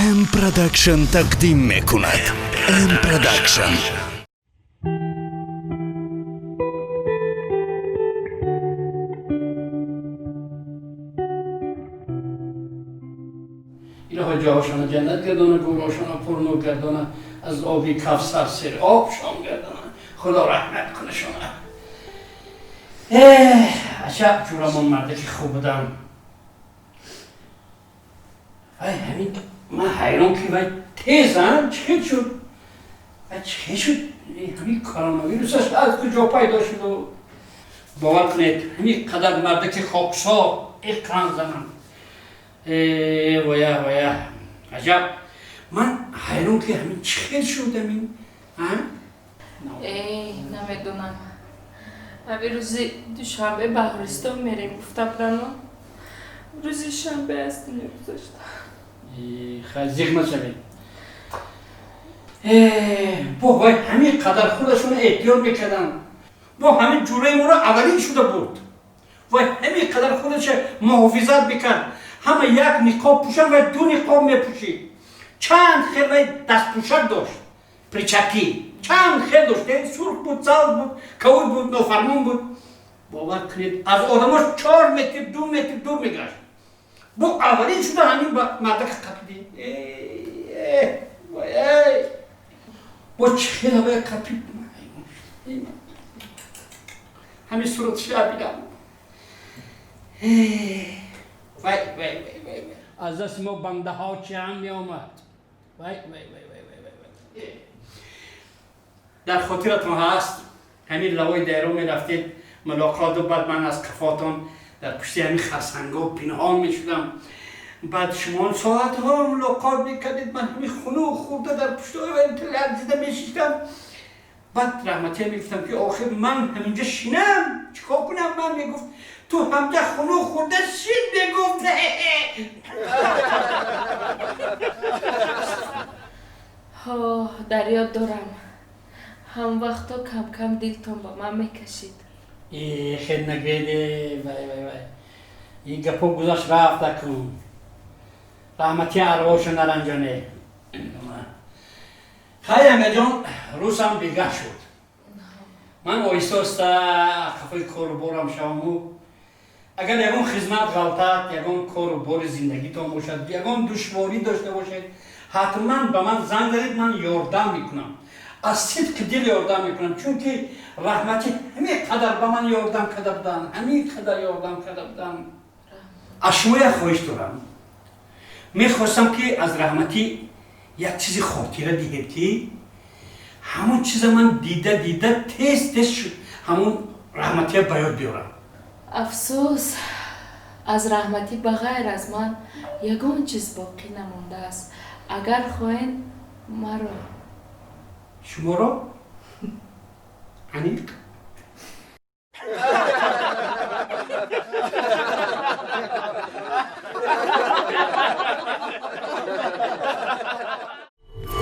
ام پروداکشن تقدیم میکند. ام پروداکشن. الهی جاهاشان جنت گردانه، گوراشان پرنور گردانه، از آبی کوثر سر آبشان گردانه، خدا رحمت کنه شما. عجب جورمون مرده که خوب بودم. همین من حیران که باید تیزم چه شد؟ چه شد؟ همین کرونا ویروسش از کجا پیدا شد و باور کنید همین قدر مرده که خاکسار اقران زنم. ویا عجب من حیران که همین چه شد همین؟ نمیدونم. همین روزی دوشنبه بهارستان میریم گفتم برنو روزی شنبه است نگذاشتم. خیلی زیغمه شدیم. با همین قدر خودشون احتیاط میکردن. با همین جوره ما رو اولین شده بود. و همین قدر خودش محافظت میکرد. همه یک نقاب پوشن و دو نقاب میپوشید. چند خیلی دست پوشک داشت. پرچکی. چند خیلی داشت. سرخ بود، سبز بود، کود بود، نافرمان بود. باور کنید از آدماش 4 متر 2 متر دور میگشت. با اولین شده همین مردک قتلی. با چه باید قتلی همین صورتش بیدم. وای از دست ما بنده ها چه هم می آمد. وای در خاطرتون هست همین لوای دیرو می رفتید ملاقات و بعد من از کفاتان در پشتی همین خرسنگا پنهان می شدم. بعد شما ساعت ها ملاقات می کردید. من همین خونه و خورده در پشتی های لرزیده می شیدم. بعد رحمتی می گفتم که آخر من همینجا شینم چیکار کنم. من می گفت تو همجا خونه و خورده شین می گفت. در یاد دارم هم وقتا کم کم دلتون با من میکشید. خیلی نگیده. وای این گپا گذاشت رفت کن. رحمتی ارواحشو نرنجانه. خیلی همه جان روزم بیگه شد. من آیسته خفای کار و بارم شدم. اگر یکان خدمت غلطت، یکان کار و بار زندگیتان باشد، یکان دشواری داشته باشد، حتما به من زنگ زنید، من یاردم میکنم. از صدق دل یاردم میکنم. چون که رحمتی همین قدر به من یاردم کرده بودن. همین قدر یاردم کرده بودن. از شما یک خواهش دارم. میخواستم که از رحمتی یک چیزی خاطره دهید که همون چیز من دیده تیز شد. همون رحمتی به یاد بیارم. افسوس از رحمتی بغیر از من یگان چیز باقی نمونده است. اگر خواهین مرا شما را؟ انیق؟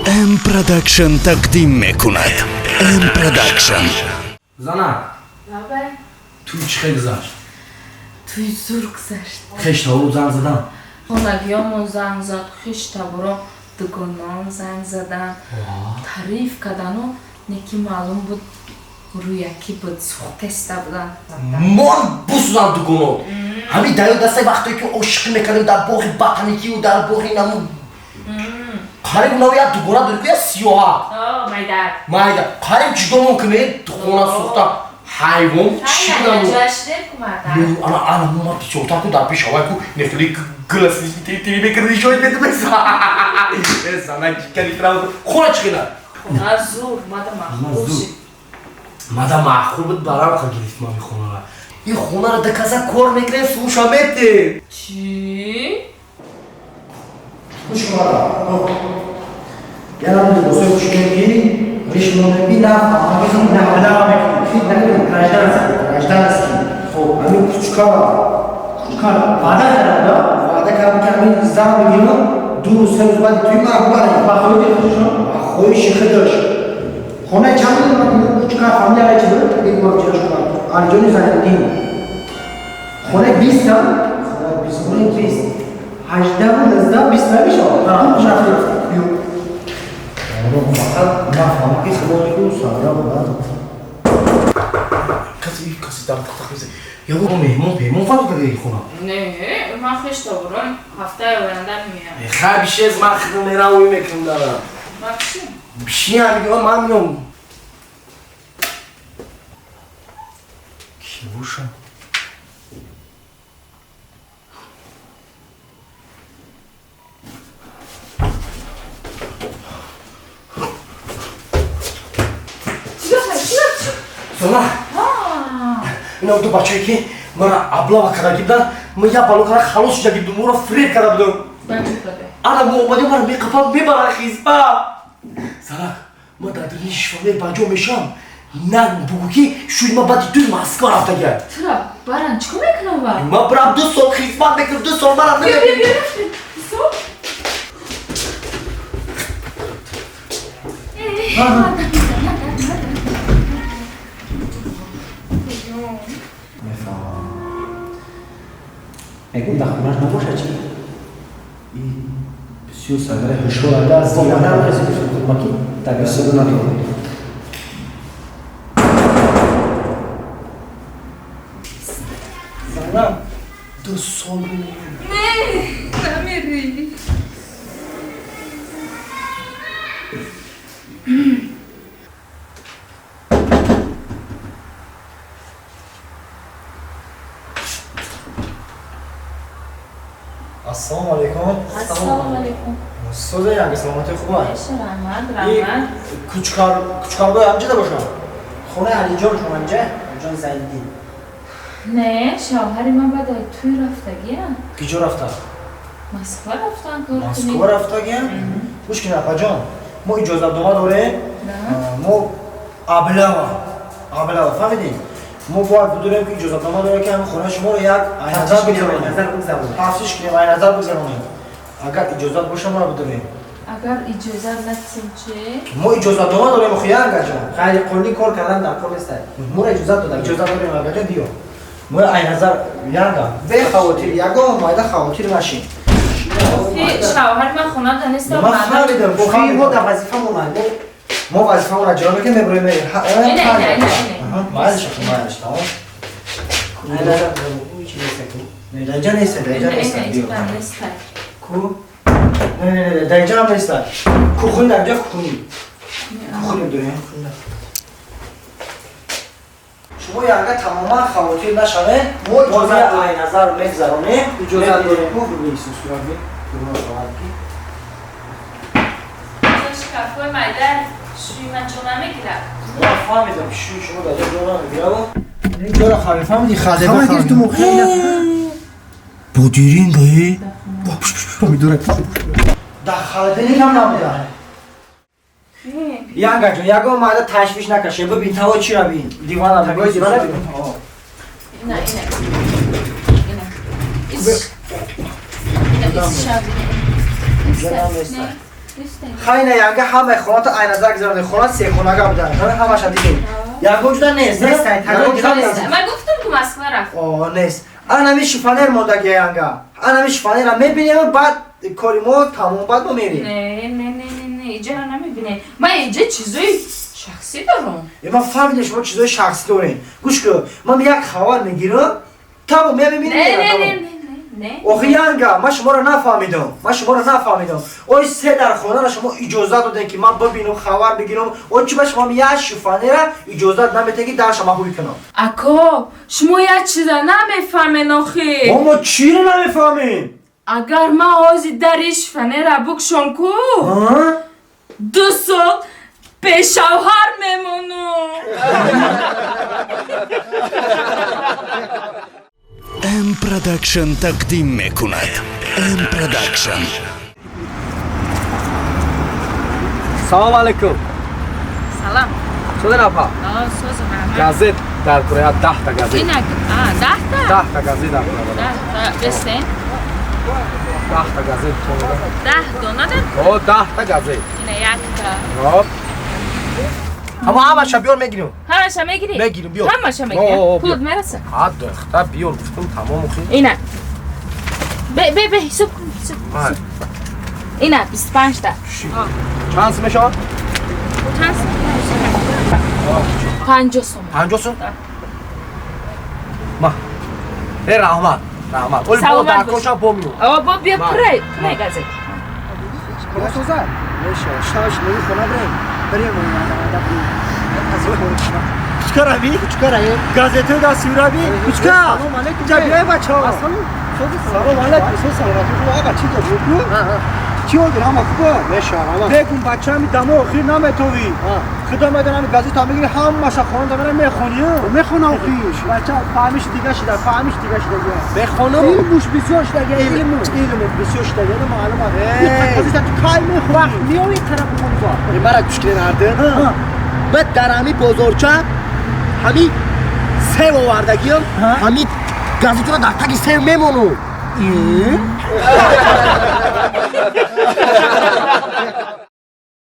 ام پروداکشن تقدیم میکند. ام پروداکشن. زنه بابا توی چی خیلی گذشت؟ توی زور گذشت. خشت ها رو زنگ زدم. خانگیامون زنگ زد، خشت برا دگونام زنگ زدن. تعریف کردن و نکی معلوم بود روی یکی بود سوخت استه بودن. من بسوزم دگونو. همین دایو دسته وقتی که عشق میکردیم در باغ بطنیکی و در باغ نمون قریب نوی یک دگونه داری که یک سیاه مایده قریب چیکار ممکنه دگونه سوخته حیوان چی نمون انا ما پیش اتاق کو در پیش هوای کو نفتالی گلسی تیری بکردی شوید بده بسا زمان کلی فرام خونه چیکنه خونه زور ماده محخور بود برام خگیریست ما خونه را این خونه را دکازه کار میکنه سوش آمده چی؟ خوش ماده یادم دو بسیار کوچیکی ریش نمیبی نه آمدیم نه آدم میکنیم نه راجدان است خب همین کوچکا وعده کردم که همین زن بگیرم 2 3 روز بعد توی مرحوم با خوی شیخه داشت خونه چند من کوچکا فامیل چه بود بگم چه شد آنجوری زندگی خونه 20 تا خونه 20 18 20 میشه رقم خوش رفته بیو فقط نفهمم که خبره کو ساده بود کسی در تخت میزه یا بابا مهمون فرق داره خونه نه من خشتا برم هفته آینده میام خبیشه از من خیلی میرم و میکنم دارم بخشی بیشی هم من میام کی باشم سلام اینا دو بچه‌ای که مرا ابلا کرده بودن من یا بالو کرده خلاص شده بودم مرا فرید کرده بودم انا مو اومدم مرا میقفم میبرن خیزبا سلام ما در دنیا شفاله بانجو میشم نه بگو که شوی ما بعد توی مسکو رفته گرد چرا؟ برن چکو میکنم ما برم 2 سال خیزبان میکنم 2 سال برم بیا رفتیم میگم در خونه‌اش نباشه چی؟ این بسیار سگره هشوار از دیگران کسی بسیار مکی در بسیار نمی‌کنه. سلام 2 سال نمیری السلام علیکم. السلام علیکم سوزه یعنی سلامتی خوبه؟ رحمت کوچکار باید همجا باشم. خونه علی جان شما اینجا؟ جان زیدی. نه شوهر من بعد توی رفتگی هم کجا رفته؟ مسکو رفتن کار مسکو رفته گیم؟ گوش کن اپا جان ما اجازه دوما داره ما ابلا فهمیدیم ما باید بدونیم که اجازه دوما داره که همه خونه شما رو یک نظر بگذارونیم حفظش کنیم این نظر بگذارونیم اگر اجازه باشه ما رو بدونیم اگر اجازه نتیم چه؟ ما اجازه دوما داریم خیلی انگار جان خیلی کلی کار کردن در کار نیست ما رو اجازه داریم اگر دیو ما این نظر یانگا به خاطر یگو مایده خاطر ماشین شوهر من خونه دانسته ما فهمیدم بخیر ما در وظیفه مونده ما وظیفه مون اجرا میکنیم میبریم نه مالش تمام نه درجا نیست کو نه درجا هم نیست کو خون درجا خونی داریم شما یعنی تماما خواهی نشده ما باید این نظر رو میگذارونه اجازه داریم کو بگویی سوسیالی درون شوهر کی شکافه مادر شوی من چون نمیگیرم ما فهمیدم شوی شما در جا نمیگیرم این جا خواهی فهمیدی خاله بخواهی تو مخیلی بودیرین بایی؟ میدونه در خالده نیکم نبوده یانگا جان یاگو ماده تشویش نکشه ببین تو چی را بین دیوانه بگوی دیوانه ببین اینه خیلی یانگا همه خونه تا این نظر گذارنده خونه 3 خونگا بودن همه شد دیگه یاگو جدا نیست من گفتم که مسکو رفت آه نیست انا شفانر مونده یانگا انا شفانر را میبینیم بعد کاری ما تموم بعد ما میریم نه اینجا را نمیبینه من اینجا چیزای شخصی دارم من فهمیدم شما چیزای شخصی دارین گوش کن من یک خبر میگیرم تمام میبینیم نه آخه یانگا من شما رو نفهمیدم اوی 3 در خونه را شما اجازه دادین که من ببینم خبر بگیرم او چی به شما یک شفانه را اجازه نمیده که در شما بوی کنم اکا شما یک چیز نمیفهمین آخی ما چی رو نمیفهمیم اگر من آزی دریش فنه را بکشم کو 2 سال به شوهر میمونم ام پروداکشن تقدیم میکند. ام پروداکشن. سلام علیکم سلام شده نپا سوز گازت در کره 10 تا گازت این 10 تا 10 تا گازت در کره 10 تا بسته 10 تا گازت 10 دونه ده او 10 تا گازت این 1 تا خب همه بیار میگیریم همش میگیری میگیریم بیار همش میگیری پول میرسه ها دختر بیار گفتم تمام خیلی اینه به حساب کن اینه 25 تا چند سمه شما؟ چند 50 سوم 50 سوم؟ ما رحمت اول با سلامت در باش. کشم بومیو با بیا پره گازه سوزن شاش نمی‌خونه بریم Kuchka ravi? Kuchka ravi? Gazete da sivravi? Kuchka! Salam alaikum. Jabiye bacha. Salam alaikum. Salam aqa chi dadu? Chi oldu ama kuba? Mesharama. Bekum bacha mi damo akhir nametovi. Khuda madanam gazeta migiri hammasha khonanda meram mekhoni. Mekhona oqish. Bacha fahmish diga shida. Mekhona bush bisyor shida ilm bisyor shida yana ma'lumot. Gazeta tu kay mekhoni. میای طرف کنی با مرا مشکل نرده بعد در همی بزرگچه همی سه آوردگیم همی گازیتو رو در تکی سه میمونو